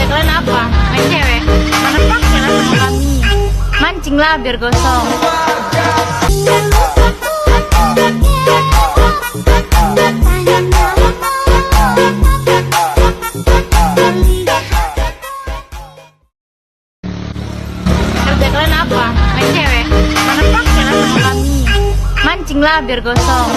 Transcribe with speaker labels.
Speaker 1: kalian apa? Main cewek? Mana pakai lah sama kami. Mancing lah biar gosong. Kerja kalian apa? Main cewek? Mana pakai lah sama kami. Mancing lah biar gosong.